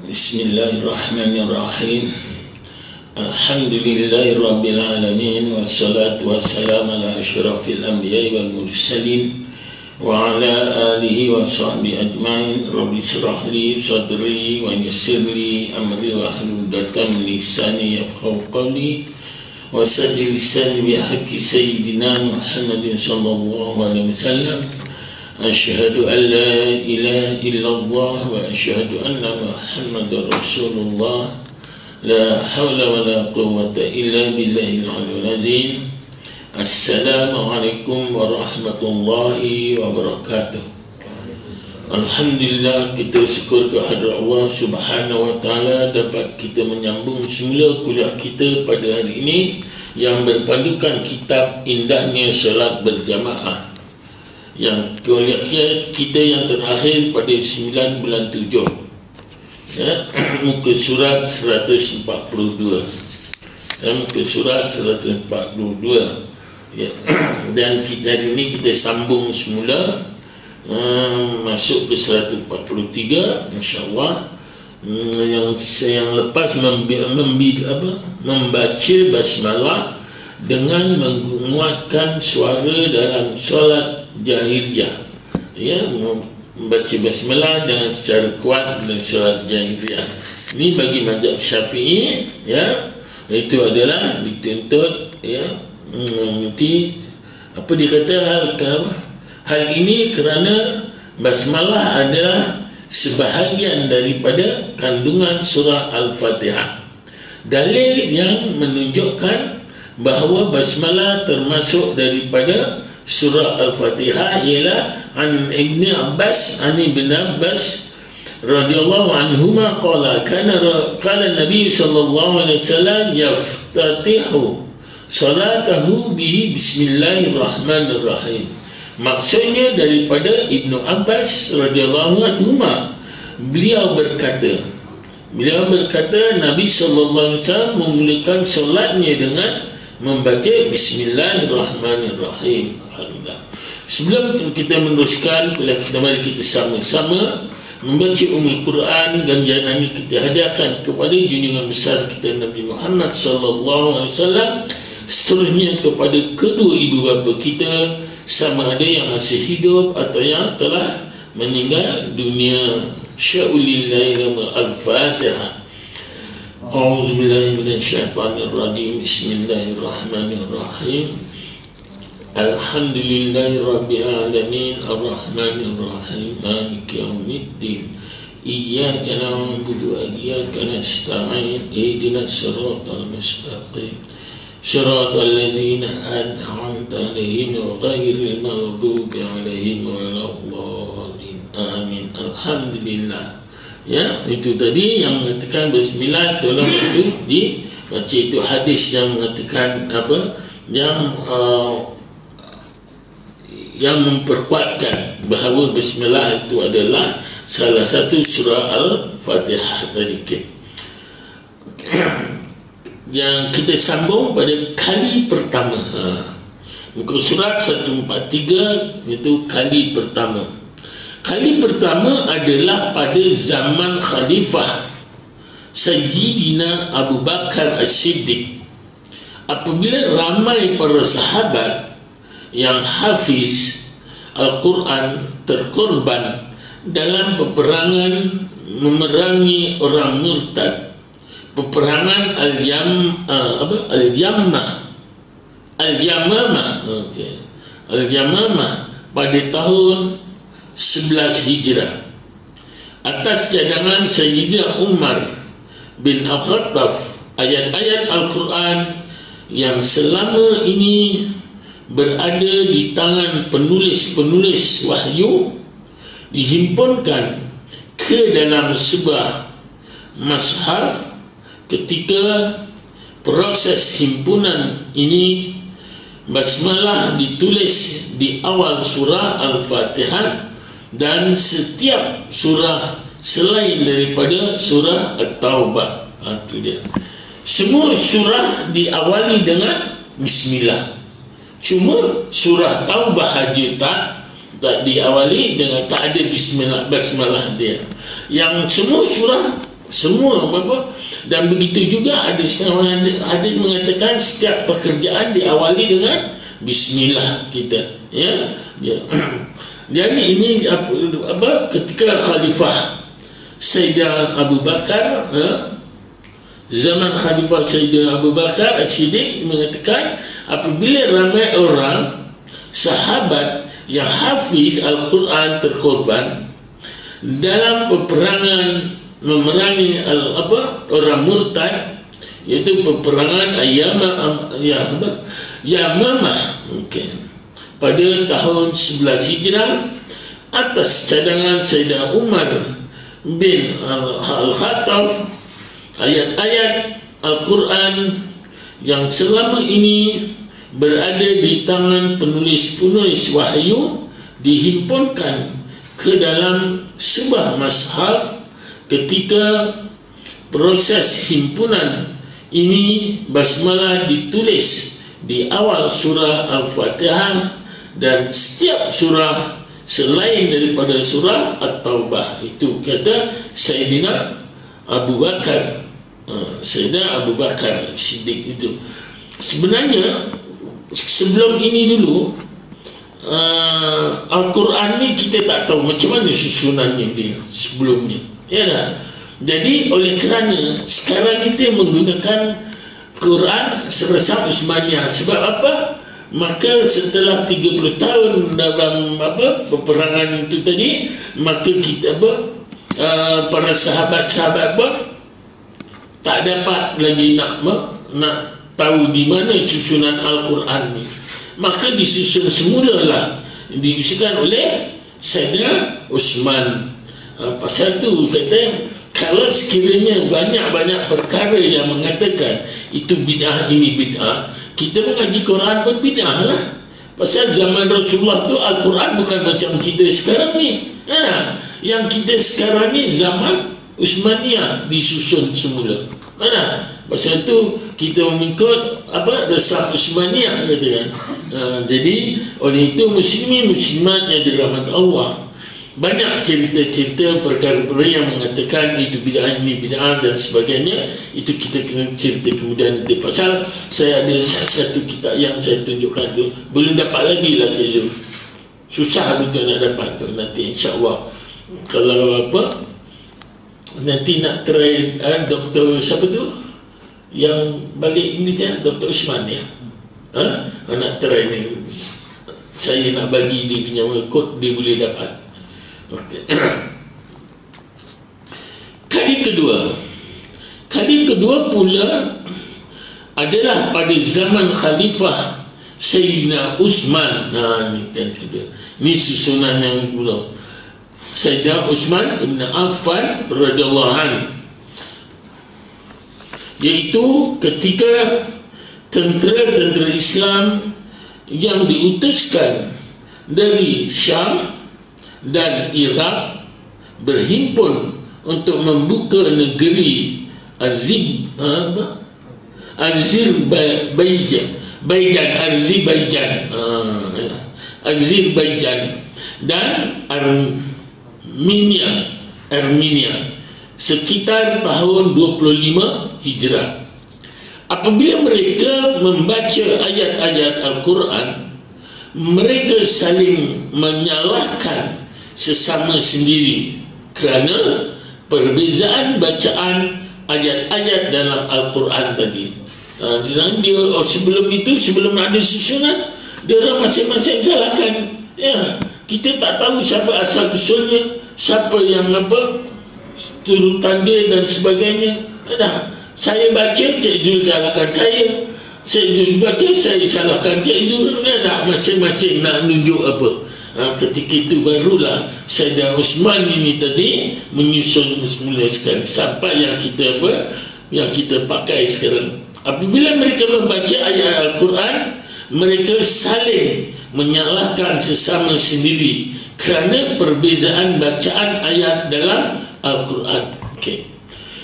Bismillahirrahmanirrahim. Alhamdulillahirabbil alamin wassalatu wassalamu ala asyrafil anbiya'i wal mursalin wa ala alihi wa sahbihi ajmain. Rabbi shrah li sadri wa yassir li amri wa hlul 'uqdatam min lisani yafqahu qawli wa saddid lisani bi haqqi sayyidina Muhammadin sallallahu alaihi wasallam. Asyhadu an la ilaha illallah wa asyhadu anna Muhammadar Rasulullah. La hawla wa la quwwata illa billahil aliyyil azim. Assalamualaikum warahmatullahi wabarakatuh. Alhamdulillah, kita syukur kehadrat Allah Subhanahu wa taala dapat kita menyambung semula kuliah kita pada hari ini yang berpandukan kitab Indahnya Solat Berjamaah. Yang kuliah kita yang terakhir pada 9 bulan 7 ya, muka surat 142 ya, muka surat 142 ya. Dan kita hari ini kita sambung semula masuk ke 143 insyaAllah. Yang lepas membaca basmalah dengan menguatkan suara dalam solat jahiliyah ya, membaca basmalah dengan secara kuat dalam solat jahiliyah. Ini bagi mazhab Syafi'i ya, itu adalah dituntut ya, nanti apa dikata hal ini kerana basmalah adalah sebahagian daripada kandungan surah Al-Fatihah. Dalil yang menunjukkan bahawa basmalah termasuk daripada surah Al-Fatihah ialah an Ibn Abbas radhiyallahu anhuma qala Nabi sallallahu alaihi wasallam yaftatihu salatahu bihi bismillahirrahmanirrahim. Maksudnya daripada Ibnu Abbas radhiyallahu anhuma, beliau berkata Nabi sallallahu alaihi wasallam memulakan solatnya dengan membaca bismillahirrahmanirrahim. Alhamdulillah. Sebelum kita meneruskan, mari kita sama-sama membaca Ummul Quran. Ganjaran ini kita hadiahkan kepada junjungan besar kita Nabi Muhammad sallallahu alaihi wasallam, seterusnya kepada kedua ibu bapa kita, sama ada yang masih hidup atau yang telah meninggal dunia. Sya'ulillahi al-Fatihah. A'udzu billahi minasyaitonir rajim. Bismillahirrahmanirrahim. Alhamdulillahirabbil alamin arrahmanir rahim maliki yaumiddin. Iyyaka na'budu wa iyyaka nasta'in. Ihdinas siratal mustaqim. Siratal ladzina an'amta 'alaihim ghairil maghdubi 'alaihim waladdallin. Amin. Alhamdulillah. Ya, itu tadi yang mengatakan bismillah, tolong itu dibaca. Itu hadis yang mengatakan apa, yang memperkuatkan bahawa bismillah itu adalah salah satu surah Al-Fatihah tadi. Yang kita sambung pada kali pertama, muka surat 143 itu kali pertama. Kali pertama adalah pada zaman Khalifah Sayyidina Abu Bakar As-Siddiq, apabila ramai para sahabat yang hafiz Al-Quran terkorban dalam peperangan memerangi orang murtad, peperangan Al-Yamamah pada tahun 11 Hijrah atas cadangan Sayyidina Umar bin Khattab. Ayat-ayat Al-Quran yang selama ini berada di tangan penulis-penulis wahyu dihimpunkan ke dalam sebuah mushaf. Ketika proses himpunan ini, basmalah ditulis di awal surah Al-Fatihah dan setiap surah selain daripada surah At-Taubah. Itu dia. Semua surah diawali dengan bismillah. Cuma surah Taubah haji tak diawali dengan, tak ada basmalah dia. Yang semua surah semua apa. Dan begitu juga ada hadis mengatakan setiap pekerjaan diawali dengan bismillah kita, ya. Dan ini apa ketika Khalifah Sayyidina Abu Bakar, zaman Khalifah Sayyidina Abu Bakar As-Siddiq mengatakan apabila ramai orang sahabat yang hafiz Al-Quran terkorban dalam peperangan memerangi orang murtad, iaitu peperangan Yamamah, pada tahun 11 Hijrah atas cadangan Sayyidina Umar bin Al-Khattab, ayat-ayat Al-Quran yang selama ini berada di tangan penulis-penulis wahyu dihimpunkan ke dalam sebuah mushaf. Ketika proses himpunan ini, basmalah ditulis di awal surah Al-Fatihah dan setiap surah selain daripada surah At-Taubah. Itu kata Sayyidina Abu Bakar, Sayyidina Abu Bakar Siddiq itu. Sebenarnya sebelum ini dulu Al-Quran ni kita tak tahu macam mana susunannya dia sebelumnya, ya tak? Jadi oleh kerana sekarang kita menggunakan Quran seresap Uthmaniyah. Sebab apa? Maka setelah 30 tahun dalam peperangan itu tadi, maka kita para sahabat-sahabat tak dapat lagi nak tahu di mana susunan Al-Quran ni. Maka disusun semulalah, diusahakan oleh Sayyidina Uthman. Pasal tu kata, kalau sekiranya banyak-banyak perkara yang mengatakan itu bid'ah, ini bid'ah, kita mengaji Quran pun bid'ah lah. Pasal zaman Rasulullah tu Al-Quran bukan macam kita sekarang ni, ya? Yang kita sekarang ni zaman Uthmaniyah disusun semula, ya? Pasal tu kita mengikut resap Uthmaniyah, kata kan. Jadi oleh itu muslimin muslimat yang dirahmati Allah, banyak cerita-cerita perkara-perkara yang mengatakan itu bid'ah, ini bid'ah dan sebagainya. Itu kita kena cerita kemudian nanti. Pasal saya ada satu kitab yang saya tunjukkan tu, belum dapat lagi lah Cik Zul. Susah betul nak dapat tu. Nanti insyaAllah kalau nanti nak try Dr. siapa tu yang balik ini kan, Dr. Usman ya, nak try ni. Saya nak bagi dia punya kod, dia boleh dapat. Okay. Kali kedua pula adalah pada zaman Khalifah Sayyidina Uthman. Ni kan kedua. Ni susunan yang pula Sayyidina Uthman bin Affan radhiyallahu anhu, iaitu ketika tentera-tentera Islam yang diutuskan dari Syam dan Iraq berhimpun untuk membuka negeri Azerbaijan dan Armenia sekitar tahun 25 Hijrah. Apabila mereka membaca ayat-ayat Al-Quran, mereka saling menyalahkan sesama sendiri kerana perbezaan bacaan ayat-ayat dalam Al-Quran tadi. Dia sebelum itu, sebelum ada susunan, dia orang masing-masing salahkan. Ya, kita tak tahu siapa asal usulnya, siapa yang turutan dia dan sebagainya. Saya baca, Cik Zul salahkan saya. Cik Zul baca, saya salahkan Cik Zul. Masing-masing nak tunjuk apa. Ketika itu barulah Sayyidina Uthman ini tadi menyusun semula sekali sampai yang kita pakai sekarang. Apabila mereka membaca ayat Al-Quran, mereka saling menyalahkan sesama sendiri kerana perbezaan bacaan ayat dalam Al-Quran.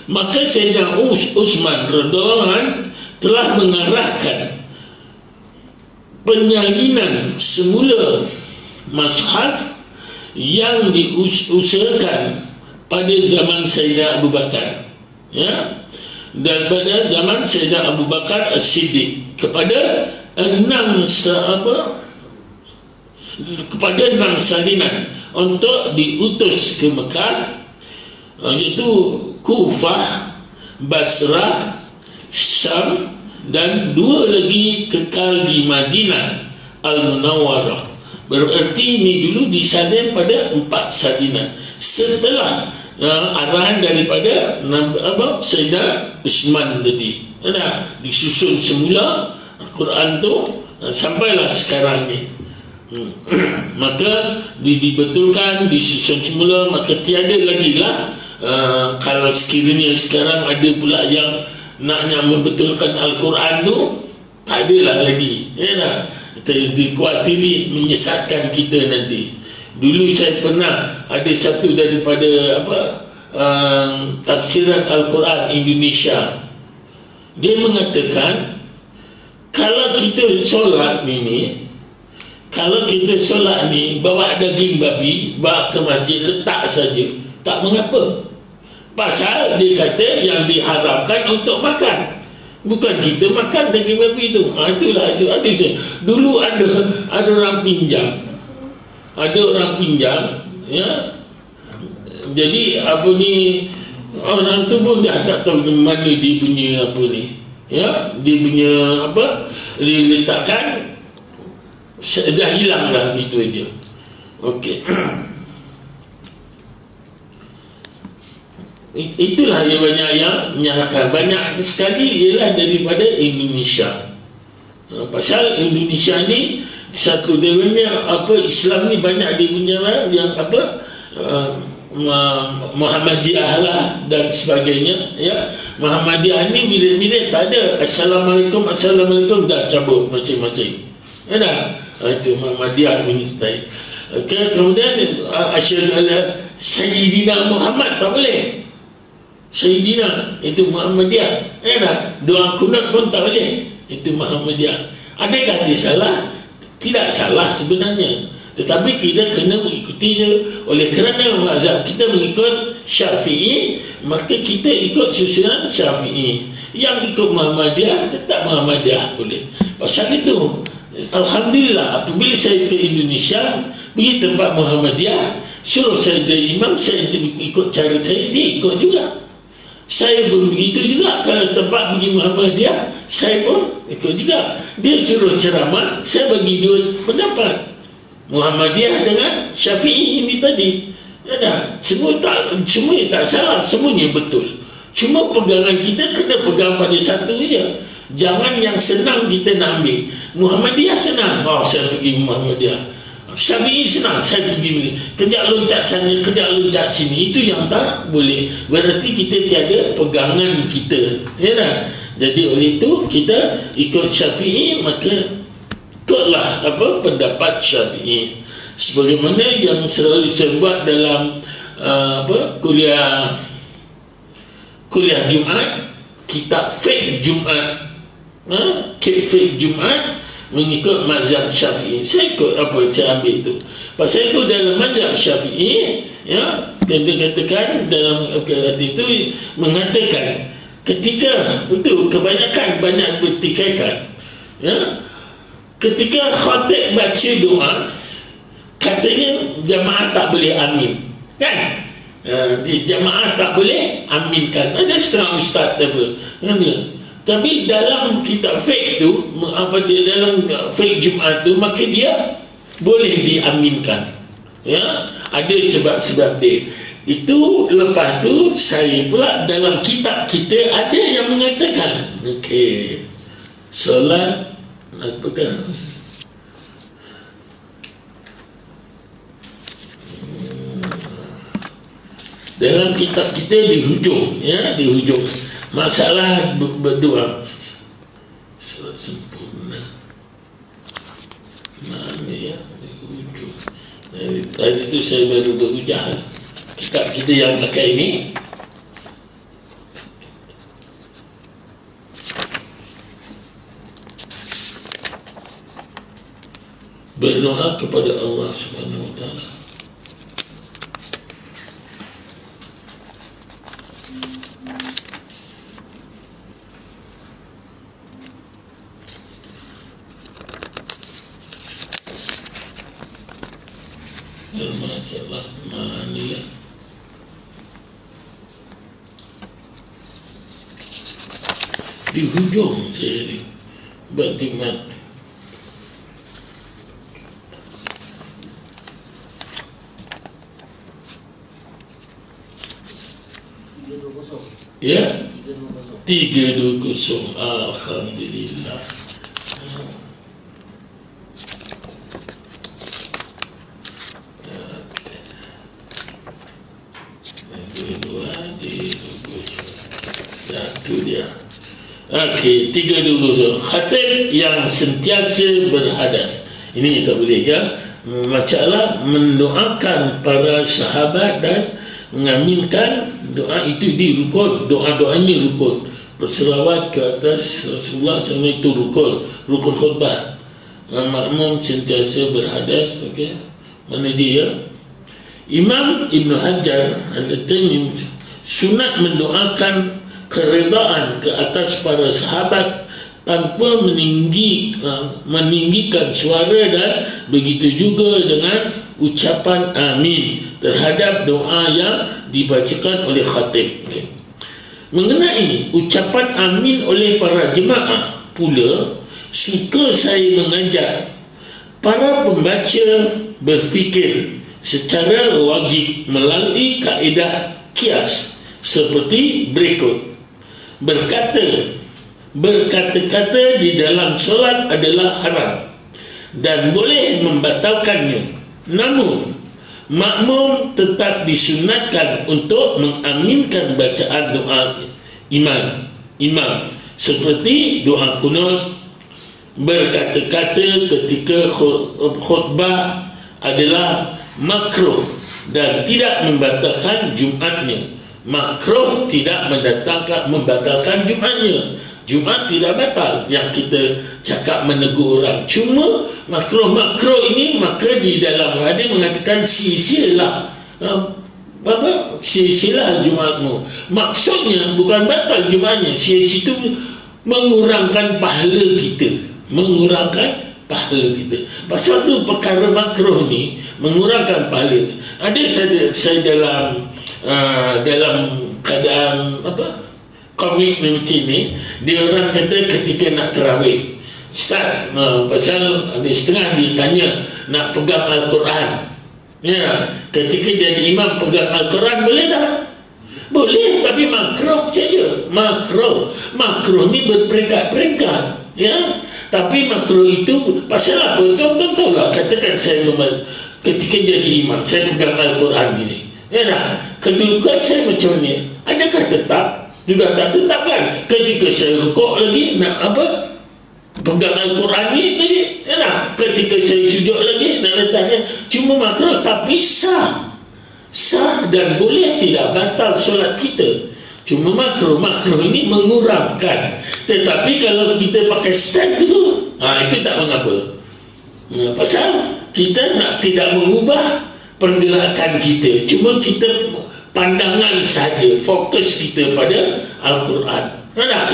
Maka Sayyidina Uthman radhiyallahu anhu telah mengarahkan penyalinan semula mushaf yang diusahakan pada zaman Sayyidina Abu Bakar. ya, daripada zaman Sayyidina Abu Bakar As-Siddiq kepada 6 salinan untuk diutus ke Mekah, iaitu Kufah, Basrah, Syam, dan 2 lagi kekal di Madinah Al-Munawwarah. Berarti ini dulu disalin pada 4 salinan setelah arahan daripada Sayyidina Uthman tadi. Disusun semula Al-Quran tu sampailah sekarang ni. Maka dibetulkan, disusun semula, maka tiada lagi lah kalau sekiranya sekarang ada pula yang nak membetulkan Al-Quran tu, tak adalah lagi, ya, dikuatiri menyesatkan kita nanti. Dulu saya pernah ada satu daripada tafsiran Al-Quran Indonesia, dia mengatakan kalau kita solat ni, bawa daging babi, bawa ke masjid, letak saja, tak mengapa. Pasal dia kata yang diharapkan untuk makan, bukan kita makan daging babi tu. Itulah itu. Dulu ada orang pinjam, ya. Jadi orang tu pun dah tak tahu mana dia punya ya, dia punya diletakkan, dah hilang dah gitu aja. Okey. Itulah yang banyak yang menyalahkan. Banyak sekali ialah daripada Indonesia. Pasal Indonesia ni satu dewannya Islam ni banyak dia punya yang Muhammadiyah lah dan sebagainya, ya. Muhammadiyah ni bila tak ada Assalamualaikum dah cabut masing-masing, ya dah. Itu Muhammadiyah punya style. Okay, kemudian asyhadu alla Sayyidina Muhammad tak boleh. Sayyidina itu Muhammadiyah, ya dah. Doa kunut pun tak boleh, itu Muhammadiyah. Adakah dia salah? Tidak salah sebenarnya, tetapi kita kena mengikuti je. Oleh kerana mazhab kita mengikut Syafi'i, maka kita ikut susunan Syafi'i. Yang ikut Muhammadiyah tetap Muhammadiyah boleh. Pasal itu alhamdulillah, apabila saya ke Indonesia, pergi tempat Muhammadiyah, suruh saya jadi imam, saya ikut cara saya, dia ikut juga. Saya pun begitu juga. Kalau tempat pergi Muhammadiyah, saya pun ikut juga. Dia suruh ceramah, saya bagi 2 pendapat, Muhammadiyah dengan Syafi'i ini tadi, ya dah. Semuanya tak salah, semuanya betul. Cuma pegangan kita kena pegang pada satu je. Jangan yang senang kita nak ambil. Muhammadiyah senang, saya pergi Muhammadiyah. Syafi'i senang, saya pergi kejap loncat sana, kejap loncat sini. Itu yang tak boleh. Berarti kita tiada pegangan kita, ya dah. Jadi oleh itu kita ikut Syafi'i, maka ikutlah pendapat Syafi'i. Sebagaimana yang selalu saya buat dalam kuliah Jumaat, kitab fiqh Jumaat, fiqh Jumaat mengikut mazhab Syafi'i. Saya ikut saya ambil itu. Pasal itu dalam mazhab Syafi'i, ya, dia katakan dalam hati itu mengatakan ketika itu kebanyakan banyak bertikaikan, ya, ketika khatib baca doa, katanya jamaah tak boleh amin, kan? Jamaah tak boleh aminkan. Ada setengah ustaz kan dia. Tapi dalam kitab fiqh tu, dalam fiqh Jumaat tu, maka dia boleh diaminkan, ya. Ada sebab-sebab dia. Itu lepas tu saya pula dalam kitab kita ada yang mengatakan, okey, solat apakah dalam kitab kita di hujung, ya, di hujung masalah berdoa solat sempurna, mana ya, di hujung. Tadi tu saya baru berujar kitab kita yang pakai ini. Berdoa kepada Allah Subhanahu wa taala. masalah mana ya? Di hujung saya ni bagaimana ya 320. Alhamdulillah. Itu dia. Okey, 320. Khatib yang sentiasa berhadas. Ini tak boleh kan? Masalah mendoakan para sahabat dan mengaminkan doa itu di rukun. Doa-doa ini rukun. Berselawat ke atas Rasulullah SAW itu rukun. Rukun khutbah. Makmum sentiasa berhadas. Okey. Mana dia? Imam Ibn Hajar Al-Taimiyah sunat mendoakan keredaan ke atas para sahabat tanpa meninggikan suara, dan begitu juga dengan ucapan amin terhadap doa yang dibacakan oleh khatib. Okay. Mengenai ucapan amin oleh para jemaah pula, suka saya mengajak para pembaca berfikir secara wajib melalui kaedah kias seperti berikut. Berkata-kata di dalam solat adalah haram dan boleh membatalkannya. Namun makmum tetap disunatkan untuk mengaminkan bacaan doa imam seperti doa kunut. Berkata-kata ketika khutbah adalah makruh dan tidak membatalkan Jumatnya. Makruh tidak membatalkan Jumatnya. Jumat tidak batal. Yang kita cakap menegur orang. Cuma makruh ini, maka di dalam hadis mengatakan sia-sialah. Sia-sialah Jumatmu. Maksudnya bukan batal Jumatnya. Sia-sia itu mengurangkan pahala kita. Pasal tu perkara makruh ni mengurangkan pahala. Ada saya dalam keadaan COVID-19 ni, dia orang kata ketika nak terawih, Ustaz, pasal ada setengah dia tanya nak pegang Al-Quran, ya, ketika jadi imam pegang Al-Quran boleh tak? Boleh, tapi makruh saja. Makruh ni berperingkat-peringkat, ya. Tapi makruh itu pasal apa? Tuan-tuan tahu lah, katakan saya ketika jadi imam saya pegang Al-Quran gini, ya tak? Kedudukan saya macam ni, adakah tetap? Sudah tak tetap kan? Ketika saya rukuk lagi nak pegang Al-Quran ni tadi, ya tak? Ketika saya sujud lagi nak letaknya. Cuma makruh, tapi sah dan boleh, tidak batal solat kita. Cuma makruh ini mengurangkan. Tetapi kalau kita pakai stand itu, itu tak mengapa. Pasal kita nak tidak mengubah pergerakan kita, cuma kita pandangan saja, fokus kita pada Al-Quran.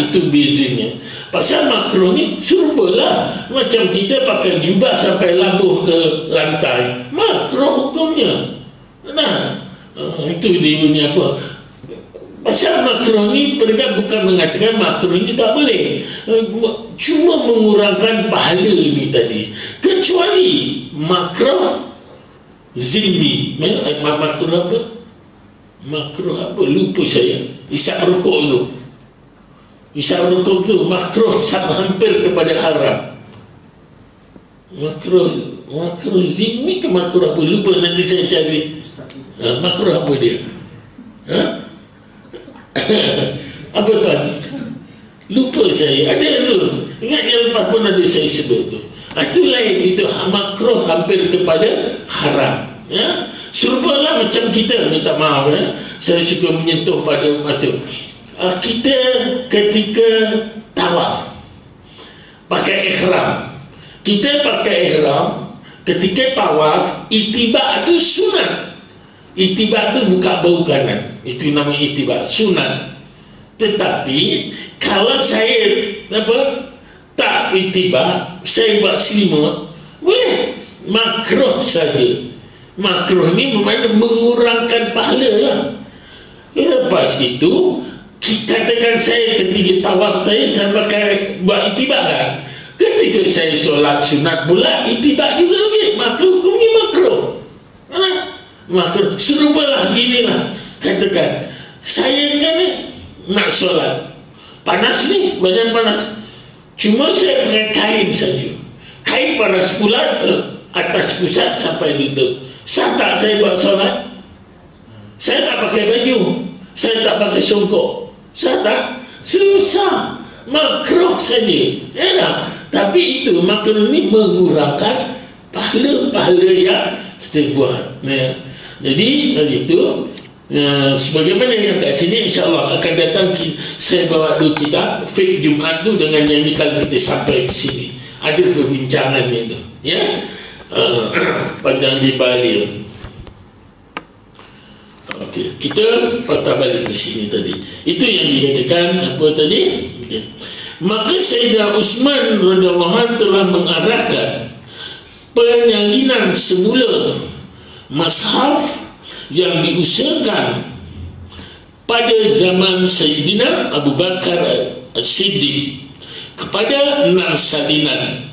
Itu bezanya. Pasal makruh ni serupalah macam kita pakai jubah sampai labuh ke lantai, makruh hukumnya. Itu dia punya apa. Pasal makruh ni mereka bukan mengatakan makruh ni tak boleh, cuma mengurangkan pahala ni tadi. Kecuali makruh zilmi. Makruh apa? Lupa saya. Isap rokok tu makruh hampir kepada haram. Makruh zilmi ke makruh apa? Lupa, nanti saya cari. Makruh apa dia? Apa tuan? Lupa saya. Ada tu. Ingat yang lepas pun ada saya sebut tu. Itu lain. Itu makruh hampir kepada haram. Ya. Serupalah macam kita, minta maaf ya, saya suka menyentuh pada mata. Kita ketika tawaf pakai ihram. Kita pakai ihram ketika tawaf, itibak itu sunat. Itibak itu buka bau kanan. Itu namanya itibak, sunat. Tetapi kalau saya tak itibak, saya buat selimut, boleh. Makruh saja. Makruh ni bermakna mengurangkan pahala lah. Lepas itu, katakan saya ketika tawaf tadi, saya pakai buat itibak kan. Ketika saya solat sunat pula, itibak juga lagi. Maka hukumnya makruh. Makruh. Serupalah ginilah. Katakan, saya kan nak solat. Panas ni, badan panas. Cuma saya pakai kain saja. Kain panas pula, atas pusat sampai lutut. Sah tak saya buat solat? Saya tak pakai baju, saya tak pakai songkok. Sah tak? Susah. Makruh saja. Ya tak? Tapi itu makruh ni mengurangkan pahala-pahala yang kita buat. Ya. Jadi itu sebagaimana yang kat sini, insyaAllah akan datang saya bawa dua kitab Fiqh Jumaat tu dengan yang ni kalau kita sampai ke sini ada perbincangannya tu. Ya. Panjang lebar dia. Okey, kita patah balik ke sini tadi. Itu yang dikatakan apa tadi? Okay. Maka Sayyidina Uthman radhiyallahu anhu telah mengarahkan penyalinan semula mushaf yang diusahakan pada zaman Sayyidina Abu Bakar As-Siddiq kepada 6 salinan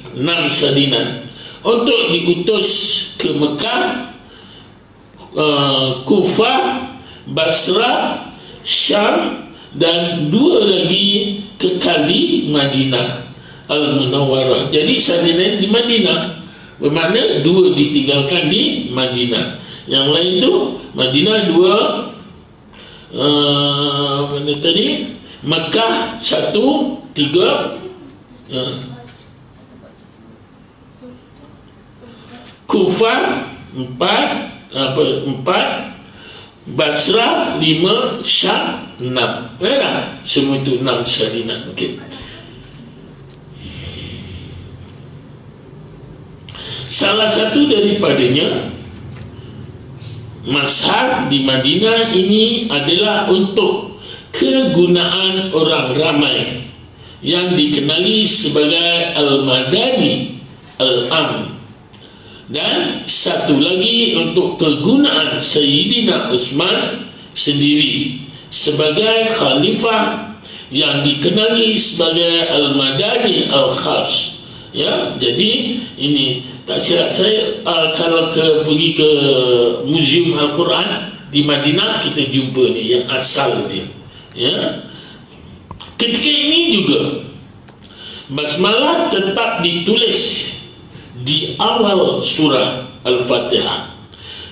untuk diutus ke Mekah, Kufah, Basrah, Syam, dan 2 lagi kekali Madinah Al-Munawwarah. Jadi salinan di Madinah, bermakna 2 ditinggalkan di Madinah. Yang lain tu Madinah 2, mana tadi? Mekah 1, 3, Kufah 4, Basrah 5, Syam 6. Ya, semua itu 6 salinan. Okey. Salah satu daripadanya mazhab di Madinah ini adalah untuk kegunaan orang ramai yang dikenali sebagai Al-Madani Al-Am, dan satu lagi untuk kegunaan Sayyidina Uthman sendiri sebagai khalifah yang dikenali sebagai Al-Madani Al-Khas. Ya, jadi ini tak silap saya kalau pergi ke Museum Al-Quran di Madinah, kita jumpa ni yang asal dia. Ya, ketika ini juga basmalah tetap ditulis di awal surah Al-Fatihah,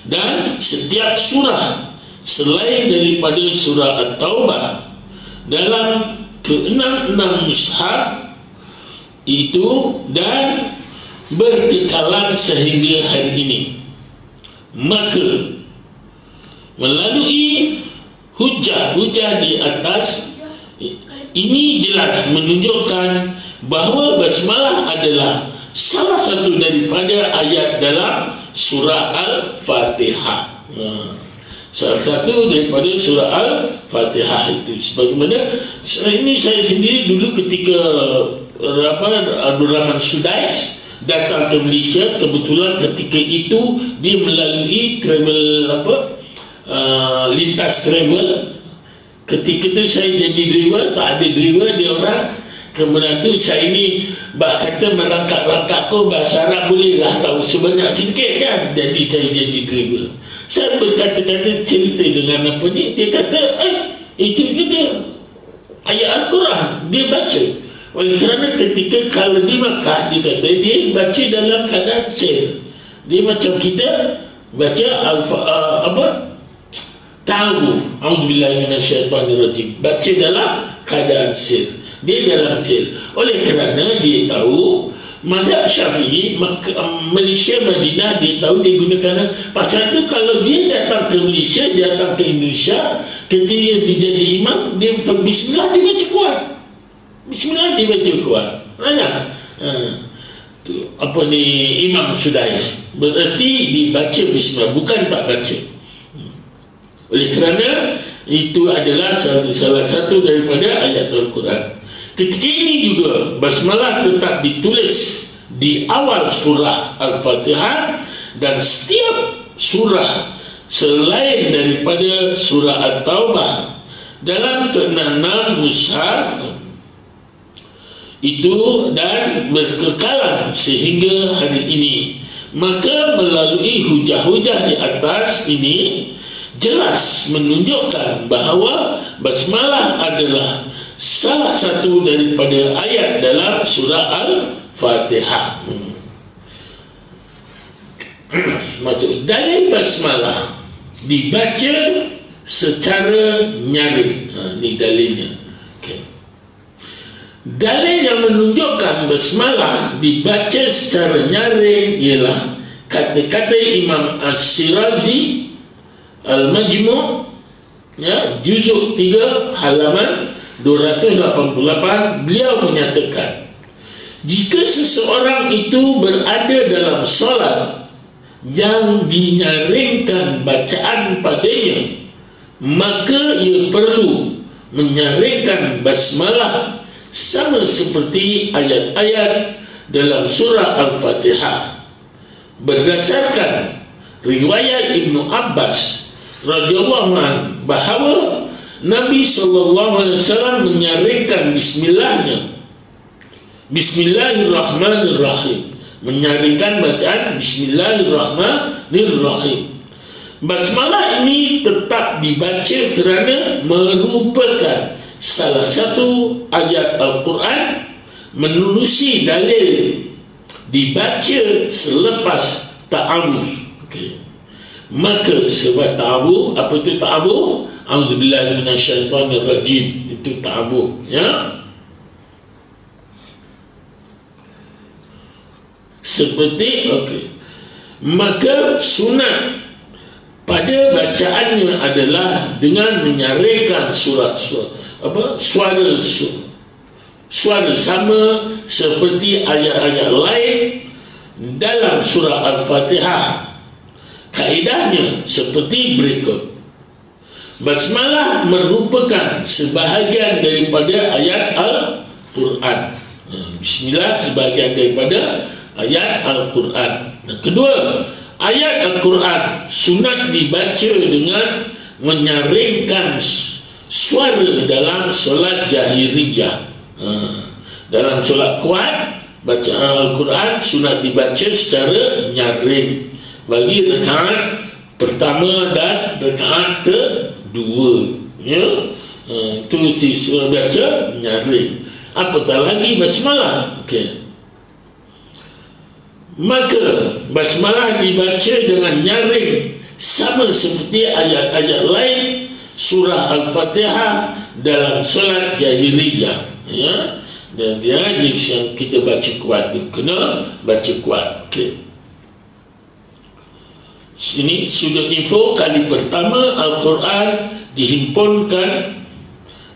dan setiap surah selain daripada surah At-Taubah dalam ke-6 mushaf itu dan berkekalan sehingga hari ini. Maka melalui hujah-hujah di atas ini jelas menunjukkan bahawa basmalah adalah salah satu daripada ayat dalam surah Al-Fatihah. Salah satu daripada surah Al-Fatihah itu. Sebagaimana ini saya sendiri dulu ketika Abdul Rahman Sudais datang ke Malaysia, kebetulan ketika itu dia melalui travel lintas travel. Ketika itu saya jadi driver, tak ada driver dia orang. Kemudian tu saya ni kata merangkak-rangkak tu bahasa Arab boleh lah tahu sebanyak sedikit kan. Jadi saya jadi driver. Saya berkata-kata cerita dengan apa ni, dia kata itu kita ayat Al-Quran dia baca. Oleh kerana ketika kalau di Makkah, dia kata dia baca dalam keadaan sir. Dia macam kita baca ta'awuf, a'udzubillahi minasyaitonirrajim, baca dalam keadaan sir. Dia dalam sir. Oleh kerana dia tahu mazhab Syafi'i, Malaysia, Madinah, dia tahu dia gunakan. Pasal tu kalau dia datang ke Malaysia, dia datang ke Indonesia, ketika dia jadi imam, dia bismillah dia baca kuat. Bismillah dia baca kuat. Apa ni Imam Sudais, berarti dibaca bismillah, bukan tak baca. Oleh kerana itu adalah salah satu daripada ayat Al-Quran. Ketika ini juga basmalah tetap ditulis di awal surah Al-Fatihah, dan setiap surah selain daripada surah At-Taubah dalam ke-6 mushaf itu dan berkekalan sehingga hari ini. Maka melalui hujah-hujah di atas ini jelas menunjukkan bahawa basmalah adalah salah satu daripada ayat dalam surah Al-Fatihah. Maksud dalil basmalah dibaca secara nyaring. Ini dalilnya. Dalil yang menunjukkan basmalah dibaca secara nyaring ialah kata-kata Imam As-Siraji Al-Majmu' juzuk 3 halaman 288. Beliau menyatakan, jika seseorang itu berada dalam solat yang dinyaringkan bacaan padanya, maka ia perlu menyaringkan basmalah sama seperti ayat-ayat dalam surah Al-Fatihah. Berdasarkan riwayat Ibnu Abbas radhiyallahu anhu bahawa Nabi SAW menyaringkan bismillahnya, Bismillahirrahmanirrahim, menyaringkan bacaan Bismillahirrahmanirrahim. Basmalah ini tetap dibaca kerana merupakan salah satu ayat Al-Quran menerusi dalil dibaca selepas ta'awuz. Maka sebab ta'awuz, apa itu ta'awuz? A'udzubillahi minasyaitonirrajim, itu ta'awuz, seperti maka sunat pada bacaannya adalah dengan menyaringkan suara sama seperti ayat-ayat lain dalam surah Al-Fatihah. Kaedahnya seperti berikut. Basmalah merupakan sebahagian daripada ayat Al-Quran. Bismillah sebahagian daripada ayat Al-Quran. Kedua, ayat Al-Quran sunat dibaca dengan menyaringkan suara dalam solat jahiriyah. Dalam solat kuat, bacaan Al-Quran sunat dibaca secara nyaring bagi rakaat pertama dan rakaat kedua. Itu surah baca nyaring. Apatah lagi basmalah. Maka basmalah dibaca dengan nyaring sama seperti ayat-ayat lain surah Al-Fatihah dalam solat jahiriyah. Dan dia yang kita baca kuat, kena baca kuat. Ini sudut info. Kali pertama Al-Quran dihimpunkan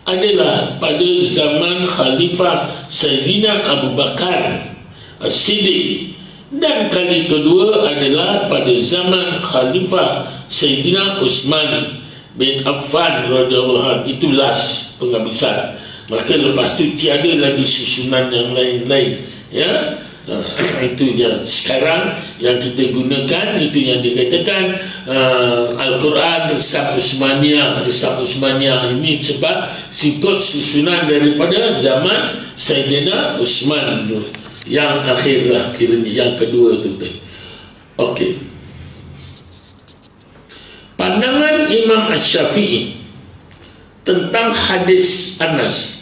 adalah pada zaman Khalifah Sayyidina Abu Bakar As-Siddiq, dan kali kedua adalah pada zaman Khalifah Sayyidina Uthman bin Affan radhiyallahu anhu. Itu last penghabisan. Maka lepas tu tiada lagi susunan yang lain-lain. Itu yang sekarang yang kita gunakan. Itu yang dikatakan Al-Quran Resam Uthmaniyah. Resam Uthmaniyah ini sebab sikut susunan daripada zaman Sayyidina Uthman dulu. Yang akhirlah kiranya, yang kedua tu. Pandangan Imam Asy-Syafi'i tentang hadis Anas.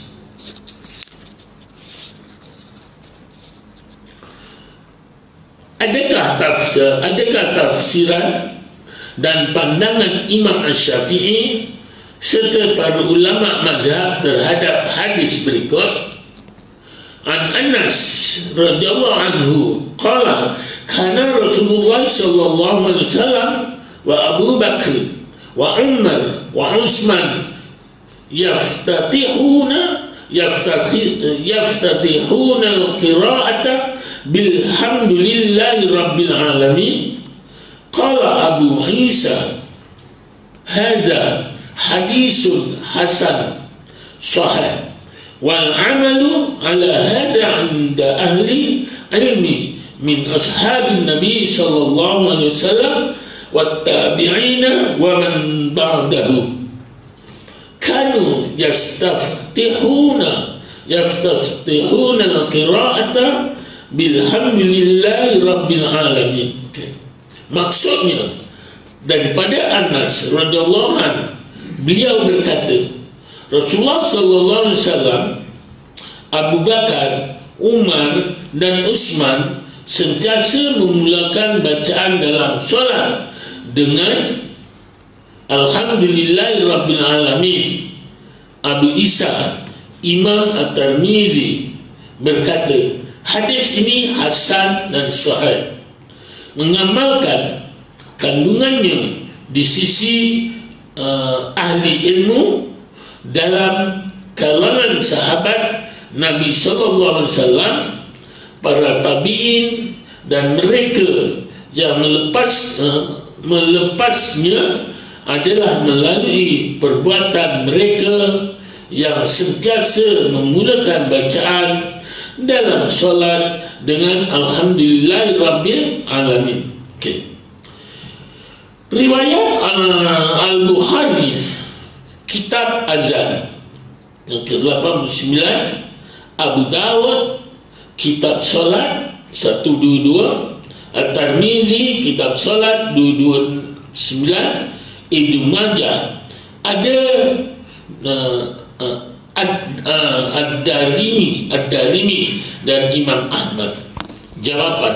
Adakah tafsiran dan pandangan Imam Asy-Syafi'i serta para ulama mazhab terhadap hadis berikut? An Anas radhiyallahu anhu qala kana Rasulullah sallallahu alaihi wasallam wa Abu Bakr wa Umar wa Utsman yaftatihuna qira'ata bilhamdulillahi rabbil alamin. Qala Abu Isa hadza hadithun hasan sahih wal amalu ala hada 'inda ahli ilmi min ashabin nabi sallallahu alaihi wasallam wattabi'ina wa man ba'dahu kanu yastaftihuna al-qira'ata bilhamdulillahi rabbil alamin. Maksudnya daripada Anas radhiyallahu anhu, beliau berkata, Rasulullah sallallahu alaihi wasallam, Abu Bakar, Umar dan Utsman sentiasa memulakan bacaan dalam solat dengan Alhamdulillahi Rabbil Alamin. Abu Isa Imam At-Tirmizi berkata, hadis ini hasan dan sahih, mengamalkan kandungannya di sisi ahli ilmu dalam kalangan sahabat Nabi SAW, para tabi'in dan mereka yang melepasnya adalah melalui perbuatan mereka yang sentiasa memulakan bacaan dalam solat dengan Alhamdulillahi Rabbil Alamin. Riwayat Al-Bukhari Kitab Azan yang ke-89, Abu Dawud Kitab Solat 122, At-Tirmizi Kitab Solat 229, Ibnu Majah ada Ad-Darimi dan Imam Ahmad. Jawaban,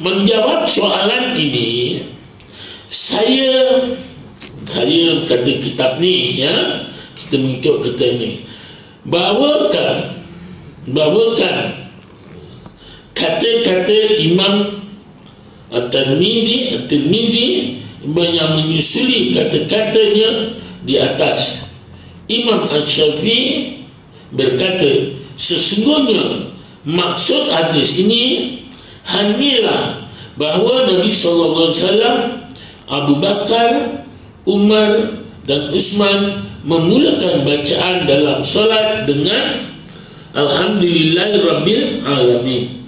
menjawab soalan ini, saya kata kitab ni, ya, kita mengikut kata ni, bawakan kata-kata Imam At-Tirmizi yang menyusuli kata-katanya di atas. Imam Asy-Syafi'i berkata, sesungguhnya maksud hadis ini hanyalah bahawa Nabi SAW, Abu Bakar, Umar dan Utsman memulakan bacaan dalam solat dengan Alhamdulillahi Rabbil Alamin,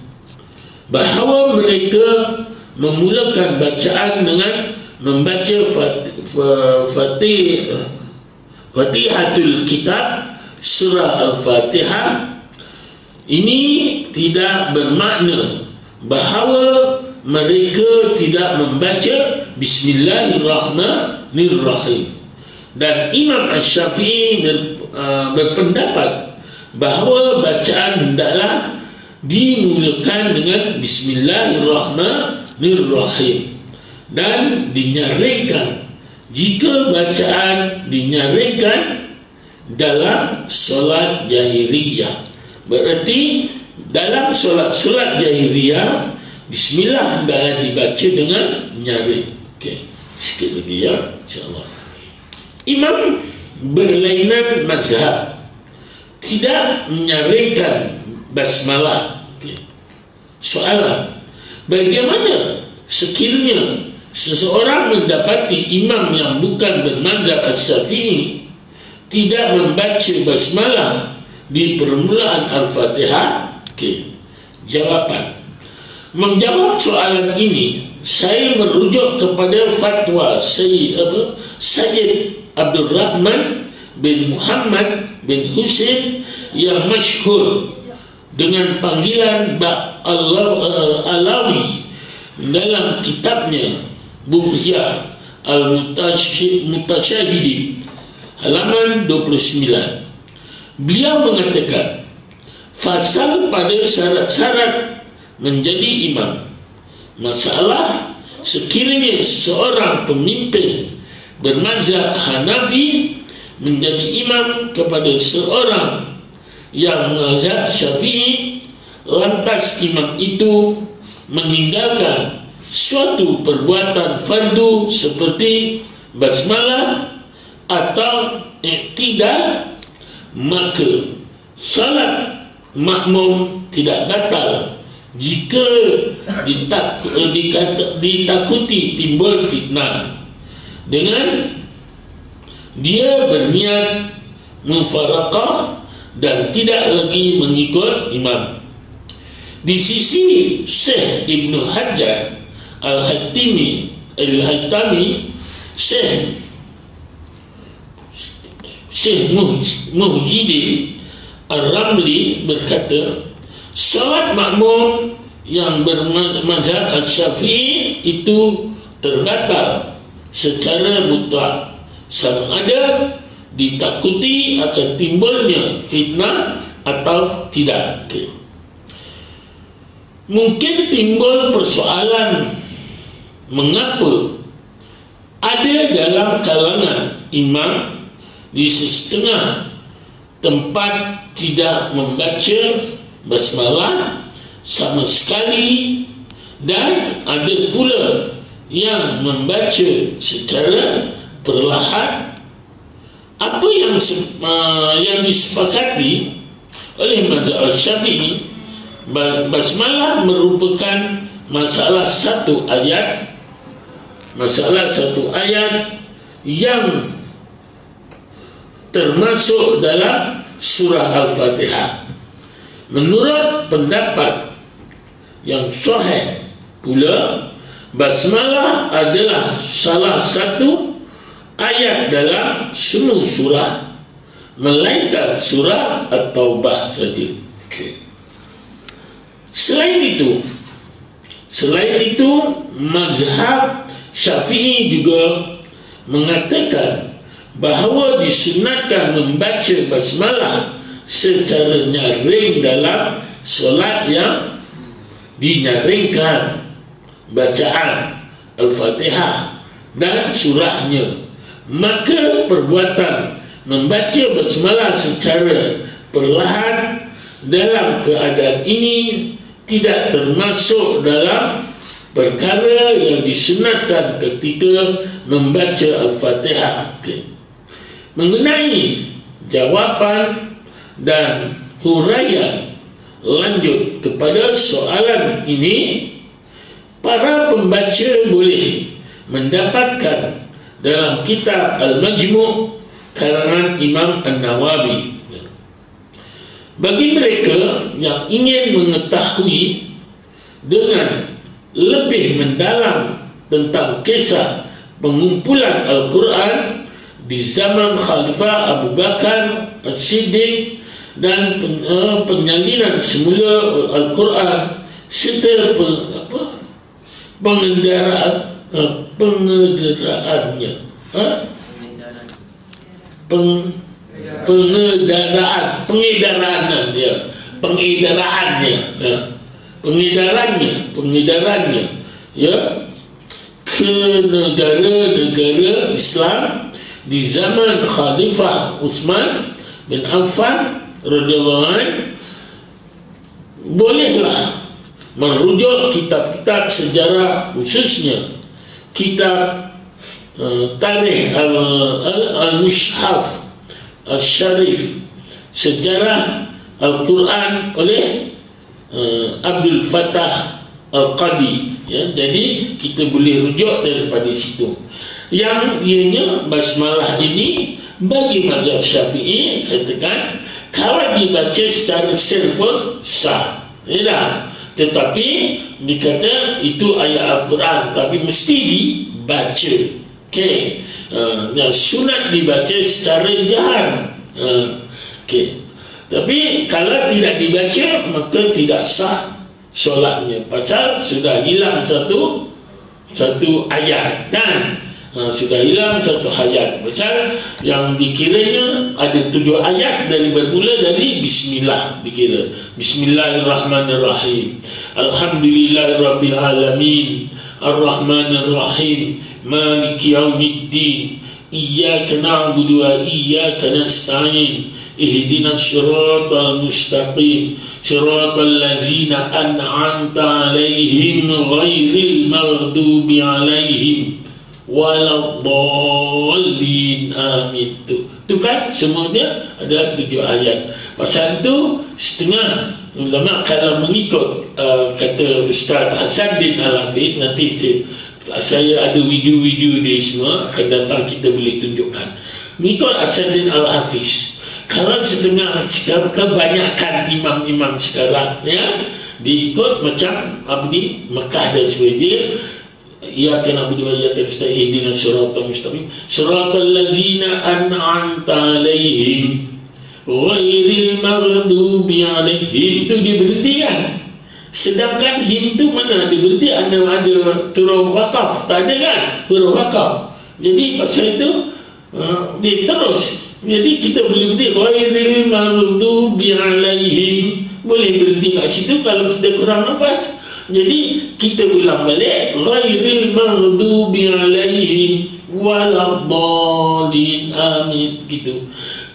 bahawa mereka memulakan bacaan dengan membaca Fatihatul Kitab, surah Al-Fatihah. Ini tidak bermakna bahawa mereka tidak membaca Bismillahirrahmanirrahim. Dan Imam Asy-Syafi'i berpendapat bahawa bacaan hendaklah dimulakan dengan Bismillahirrahmanirrahim, dan dinyarikan jika bacaan dinyarikan dalam solat jahiliyah. Berarti dalam solat jahiliyah, Bismillah hendaklah dibaca dengan nyari. Sikit lagi, ya, insyaAllah. Imam berlainan mazhab tidak menyarikan basmalah. Soalan, bagaimana sekiranya seseorang mendapati imam yang bukan bermazhab Asy-Syafi'i tidak membaca basmalah di permulaan Al-Fatihah? Jawapan, menjawab soalan ini, saya merujuk kepada fatwa Sayyid Abdul Rahman bin Muhammad bin Husain yang masyhur dengan panggilan Alawi dalam kitabnya Bughyah Al-Mutasyahidin halaman 29. Beliau mengatakan, fasal pada syarat-syarat menjadi imam. Masalah sekiranya seorang pemimpin bermazhab Hanafi menjadi imam kepada seorang yang mazhab Syafi'i, lantas imam itu meninggalkan suatu perbuatan fardu seperti basmalah atau iktidal, maka salat makmum tidak batal jika ditakuti timbul fitnah dengan dia berniat mufaraqah dan tidak lagi mengikut imam. Di sisi Syekh Ibnu Hajar Al-Haytami Al-Haytami, Syekh Muhyiddin Ar-Ramli berkata, salat makmum yang bermazhab Al-Syafi'i itu terbatal secara mutlak sama ada ditakuti akan timbulnya fitnah atau tidak. Mungkin timbul persoalan mengapa ada dalam kalangan imam di setengah tempat tidak membaca basmalah sama sekali, dan ada pula yang membaca secara perlahan. Apa yang disepakati oleh mazhab Al-Syafi'i, basmalah merupakan masalah satu ayat yang termasuk dalam surah Al-Fatihah. Menurut pendapat yang sahih pula, basmalah adalah salah satu ayat dalam semua surah, melainkan surah At-Taubah saja. Selain itu, mazhab Syafi'i juga mengatakan bahawa disunatkan membaca basmalah secara nyaring dalam solat yang dinyaringkan bacaan Al-Fatihah dan surahnya. Maka perbuatan membaca basmalah secara perlahan dalam keadaan ini tidak termasuk dalam perkara yang disunatkan ketika membaca Al-Fatihah. Mengenai jawapan dan huraian lanjut kepada soalan ini, para pembaca boleh mendapatkan dalam kitab Al-Majmu' karangan Imam An-Nawawi. Bagi mereka yang ingin mengetahui dengan lebih mendalam tentang kisah pengumpulan Al-Quran di zaman Khalifah Abu Bakar As-Siddiq dan penyalinan semula Al-Quran serta pengedaraannya, pengedarannya ya, ke negara-negara Islam di zaman Khalifah Utsman bin Affan radhiyallahu anhu. Bolehlah merujuk kitab-kitab sejarah, khususnya kitab Tarikh Al-Mushaf Al-Sharif, sejarah Al-Quran oleh Abdul Fattah Al-Qadi ya. Jadi kita boleh rujuk daripada situ. Yang ianya basmalah ini bagi mazhab Syafi'i katakan kalau dibaca secara sir pun sah, ya. Tetapi dikata itu ayat Al-Quran tapi mesti dibaca. Okey. Yang sunat dibaca secara jahan. Okey. Tapi kalau tidak dibaca maka tidak sah solatnya, pasal sudah hilang satu ayat dan sudah hilang satu ayat. Pasal yang dikiranya ada 7 ayat bermula dari Bismillah, dikira Bismillahirrahmanirrahim, Alhamdulillahirabbil alamin, Ar-Rahmanir-Rahim, Maliki yaumiddin, Iyyaka na'budu wa iyyaka nasta'in, Ihdinas siratal mustaqim, siratal ladzina an'amta 'alaihim ghairil maghdubi 'alaihim waladdallin. Amin. Itu kan semuanya ada 7 ayat. Pasal itu setengah ulama kalau mengikut kata Ustaz Hasanuddin Al-Hafiz, nanti saya ada video-video dia semua akan datang, kita boleh tunjukkan. Mengikut Hasanuddin Al-Hafiz, kalau setengah kebanyakan imam-imam sekarang ya diikut macam Abdi Mekah dan sebagainya, iyyaka na'budu wa iyyaka nasta'in ihdinas siratal mustaqim siratal ladzina an'amta 'alaihim ghairil maghdubi 'alaihim. Itu diberhentikan. Sedangkan him tu mana diberhenti? Ada huruf wakaf, tak ada kan huruf wakaf. Jadi pasal itu dia terus. Jadi kita boleh berhenti ghairil maghdubi 'alaihim, boleh berhenti kat situ kalau kita kurang nafas. Jadi kita ulang balik ghairil maghdubi 'alaihim waladdallin, amin, gitu.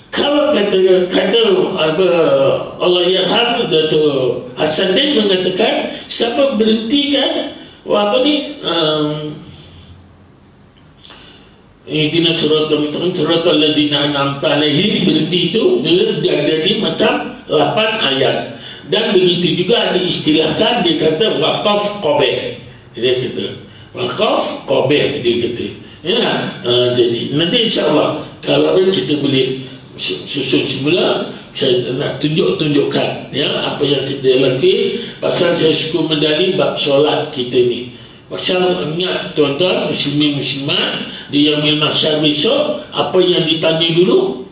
Kalau kata apa Allah Yarham Dato' Hasanuddin mengatakan siapa berhentikan apa ni ihdinas siratal mustaqim siratal ladzina an'amta 'alaihim, berhenti itu dari macam 8 ayat. Dan begitu juga diistilahkan, dia kata waqaf qabih, dia kata waqaf qabih, dia kata ya. Jadi nanti insyaAllah kalau kita boleh susun semula, saya nak tunjukkan ya apa yang kita lalui. Pasal saya suka medali bab solat kita ni. Pasal ingat tuan-tuan muslimin muslimat, di yaumil mahsyar besok apa yang ditanya dulu?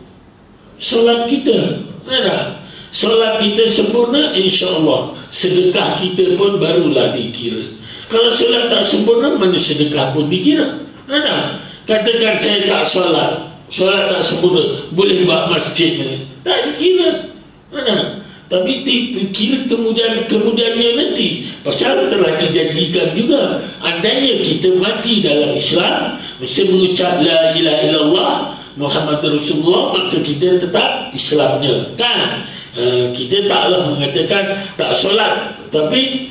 Solat kita. Ada solat kita sempurna, insya-Allah sedekah kita pun barulah dikira. Kalau solat tak sempurna, mana sedekah pun dikira. Ada katakan saya tak solat tak sempurna, boleh buat masjid ni, tak dikira. Tapi dikira kemudiannya nanti. Pasal telah dijanjikan juga, andainya kita mati dalam Islam mesti mengucap la ilaha illallah Muhammad Rasulullah, maka kita tetap Islamnya kan. Kita taklah mengatakan tak solat, tapi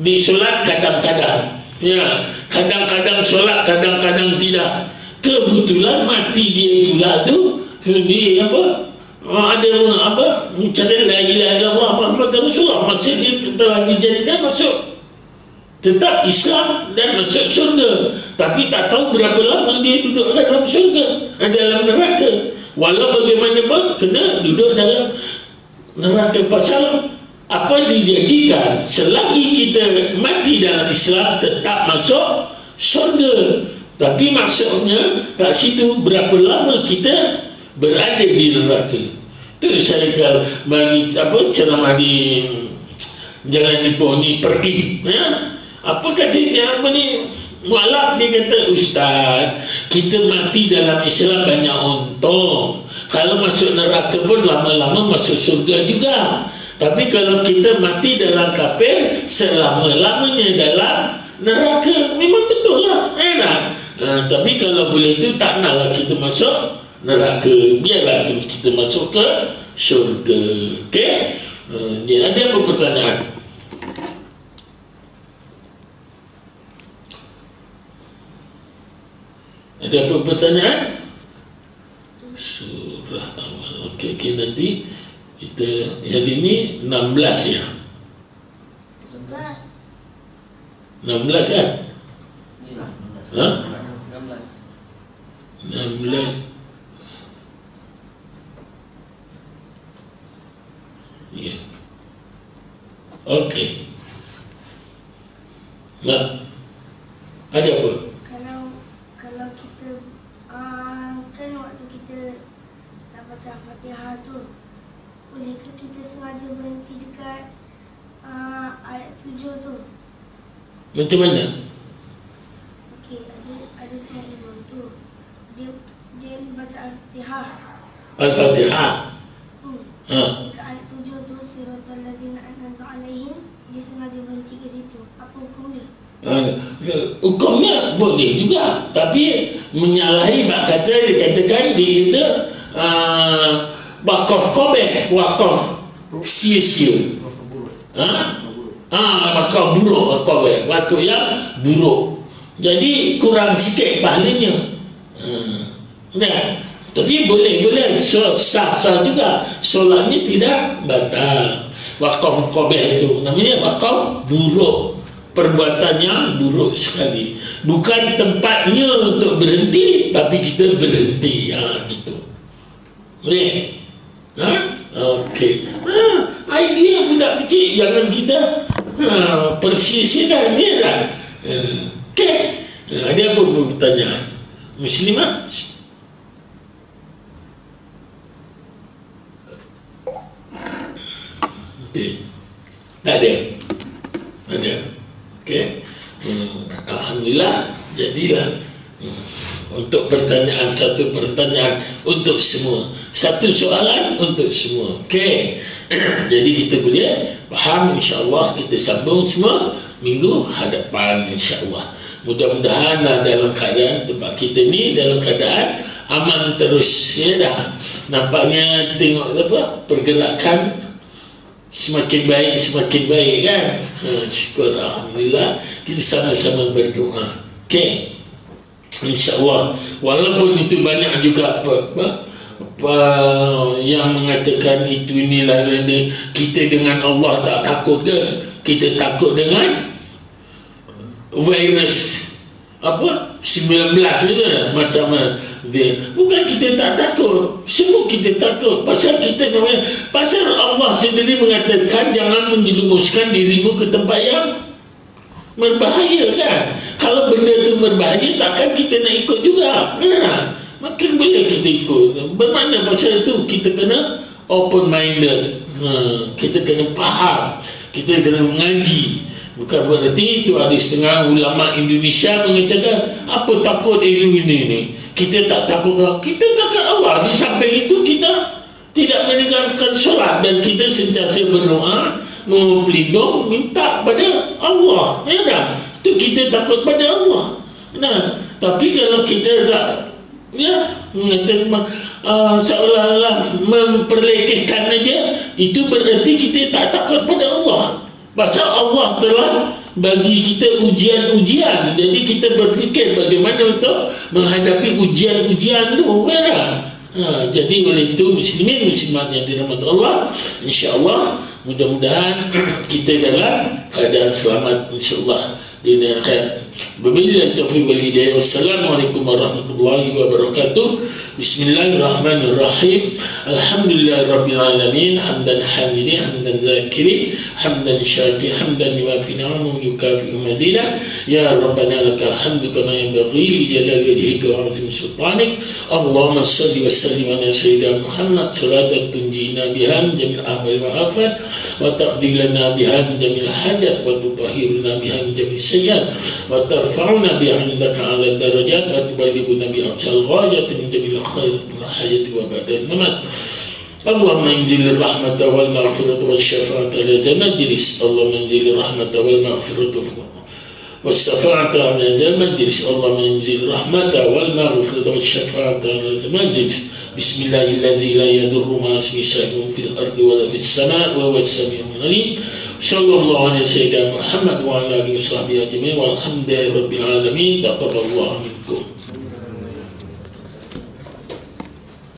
di solat kadang-kadang ya, kadang-kadang solat, kadang-kadang tidak. Kebetulan mati dia pula tu di apa ada apa cakap la ilaha illallah Muhammad Rasulullah, maksud dia telah dijadikan masuk tetap Islam dan masuk surga, tapi tak tahu berapa lama dia duduk dalam surga, dalam neraka. Walau bagaimanapun kena duduk dalam neraka. Pasal apa dijanjikan, selagi kita mati dalam Islam tetap masuk surga. Tapi maksudnya kat situ berapa lama kita berada di neraka. Itu saya kalau bagi apa ceramah di Jalan Ipoh ni pergi ya. Apa kata dia apa ni mualaf, dia kata ustaz, kita mati dalam Islam banyak untung. Kalau masuk neraka pun lama-lama masuk surga juga. Tapi kalau kita mati dalam kafir, selama-lamanya dalam neraka. Memang betul lah, enak. Tapi kalau boleh tu tak naklah kita masuk neraka, biarlah terus kita masuk ke syurga. Okey, dia ada apa pertanyaan? Ada apa pertanyaan? Surah awal. Okey, nanti kita hari ini 16 ya. 16 kan? Ha? 16. Ya. Okey. Nah, ada apa? Kalau kita kan waktu kita nak baca Fatihah tu, bolehkah kita sengaja berhenti dekat ayat 7 tu? Macam mana? Okey, ada seorang imam tu, dia baca Al-Fatihah. Al-Fatihah. Dekat ayat 7 tu, siratal ladzina an'amta 'alaihim, dia sengaja berhenti ke situ. Apa hukum dia? Hukumnya boleh juga, tapi menyalahi bab kata dikatakan dia kata wakaf qabih, wakaf sia-sia. Wakaf buruk, qabih, waktu yang buruk. Jadi kurang sikit pahalanya. Tapi boleh sah juga, solatnya tidak batal. Wakaf qabih itu namanya wakaf buruk, perbuatan yang buruk sekali. Bukan tempatnya untuk berhenti, tapi kita berhenti gitu. Boleh? Okey. Idea budak kecil, jangan kita persia-siakan dia kan. Okey. Ada apa pertanyaan? Muslimah? Okey. Tak ada. Ada. Okey. Alhamdulillah, jadilah. Untuk pertanyaan, satu pertanyaan untuk semua, satu soalan untuk semua. Okey. Jadi kita boleh faham, insya-Allah kita sambung semua minggu hadapan, insya-Allah. Mudah-mudahan dalam keadaan tempat kita ni dalam keadaan aman terus, ya dah. Nampaknya tengok apa pergerakan semakin baik kan. Syukur, alhamdulillah, kita sama-sama berdoa. Okey, insya-Allah. Walaupun itu banyak juga apa yang mengatakan itu inilah ini, kita dengan Allah tak takut ke? Kita takut dengan virus apa 19 ke macam dia. Bukan kita tak takut, semua kita takut. Pasal kita pasal Allah sendiri mengatakan jangan menjerumuskan dirimu ke tempat yang berbahaya kan. Kalau benda tu berbahaya, takkan kita nak ikut juga. Makin boleh kita ikut. Bermakna pasal itu kita kena open minded. Kita kena faham, kita kena mengaji. Bukan berarti itu ada setengah ulama Indonesia mengatakan apa takut ini ni. Kita tak takut, kita takut Allah. Di samping itu kita tidak meninggalkan solat dan kita sentiasa berdoa, berlindung, minta pada Allah. Ya dah, itu kita takut pada Allah. Nah, tapi kalau kita tak mengatakan seolah-olah memperlekehkan aja, itu berarti kita tak takut pada Allah. Pasal Allah telah bagi kita ujian-ujian. Jadi kita berfikir bagaimana untuk menghadapi ujian-ujian tu. Jadi oleh itu muslimin muslimat yang dirahmati Allah, insya-Allah mudah-mudahan kita dalam keadaan selamat, insya-Allah dunia akhirat. Wabillahi taufiq wal hidayah. Wassalamualaikum warahmatullahi wabarakatuh. Bismillahirrahmanirrahim. Alhamdulillahirabbil alamin. Hamdan hamidin, hamdan zakirin, hamdan syakir, hamdan yuwafi ni'amahu yukafi madina. Ya Rabbana lakal hamdu kama yanbaghi li jalali wajhika wa 'azimi sultanik. Allahumma shalli wa sallim ala sayyidina Muhammad salatan tunjina biha min jamil ahwal wa afat wa taqdi lana biha min jamil hajat wa tutahhiruna biha min jamil sayyi'at wa tarfa'una biha indaka 'ala darajat wa tuballighuna biha aqsal ghayat min jamil khair wal hayat wa ba'da al-mamat. Allahumma injil rahmata wal maghfirata wal syafa'ata la majlis. Allahumma injil rahmata wal maghfirata wal syafa'ata la majlis. Allahumma injil rahmata wal maghfirata wal syafa'ata la majlis. Bismillahilladzi la yadurru ma ismihi shay'un fil ardi wa la fis sama'i wa huwa as-sami'ul 'alim. Sallallahu alaihi sayyidina Muhammad wa ala alihi wa sahbihi ajma'in walhamdulillahi rabbil alamin. Taqabbalallahu minkum.